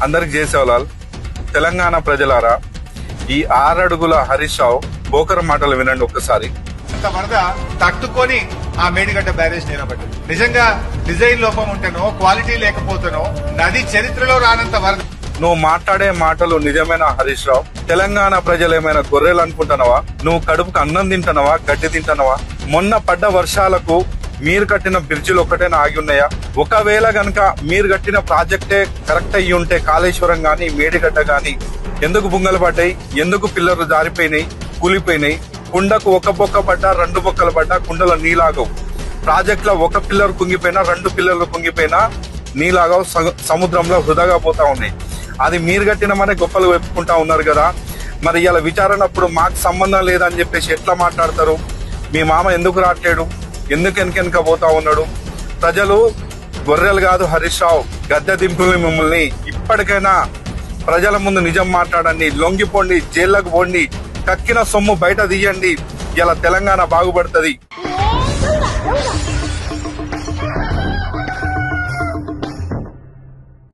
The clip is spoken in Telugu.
అందరికి జేసేవాళ్ళు. తెలంగాణ ప్రజలారా, ఈ 6 అడుగుల హరీష్ రావు బోకర్ మాటలు వినండి ఒక్కసారి. అంత వరద తట్టుకొని ఆ మేడిగడ్డ బ్యారేజ్ నిలబడ్డది. నిజంగా డిజైన్ లోపం ఉంటేనో, క్వాలిటీ లేకపోతేనో నది చరిత్రలో రానంత వరద. నువ్వు మాట్లాడే మాటలు నిజమైన హరీష్ రావు? తెలంగాణ ప్రజలు ఏమైనా గొర్రెలు అనుకుంటున్నావా? నువ్వు కడుపుకు అన్నం తింటున్నావా, గడ్డి తింటున్నావా? మొన్న పడ్డ వర్షాలకు మీరు కట్టిన బ్రిడ్జిలు ఒక్కటైనా ఆగి ఉన్నాయా? ఒకవేళ గనక మీరు కట్టిన ప్రాజెక్టే కరెక్ట్ అయ్యి ఉంటే కాళేశ్వరం గాని, మేడిగడ్డ గాని ఎందుకు బుంగలు పడ్డాయి? ఎందుకు పిల్లర్లు జారిపోయినాయి, కూలిపోయినాయి? కుండకు ఒక బొక్క పడ్డా, 2 బొక్కలు పడ్డా కుండలో నీలాగవు. ప్రాజెక్ట్ లో ఒక పిల్లర్ కుంగిపోయినా, 2 పిల్లర్లు కుంగిపోయినా నీలాగవు, సముద్రంలో వృధాగా పోతా ఉన్నాయి. అది మీరు కట్టినమనే గొప్పలు వెప్పుకుంటా ఉన్నారు కదా. మరి ఇలా విచారణప్పుడు మాకు సంబంధం లేదని చెప్పేసి ఎట్లా మాట్లాడతారు? మీ మామ ఎందుకు రావట్లేడు? ఎందుకు వెనక పోతా ఉన్నాడు? ప్రజలు గొర్రెలు కాదు హరీష్ రావు, గద్దె దింపులు మిమ్మల్ని. ఇప్పటికైనా ప్రజల ముందు నిజం మాట్లాడండి, లొంగిపోండి, జైళ్లకు పోండి, కక్కిన సొమ్ము బయట తీయండి. ఇలా తెలంగాణ బాగుపడుతుంది.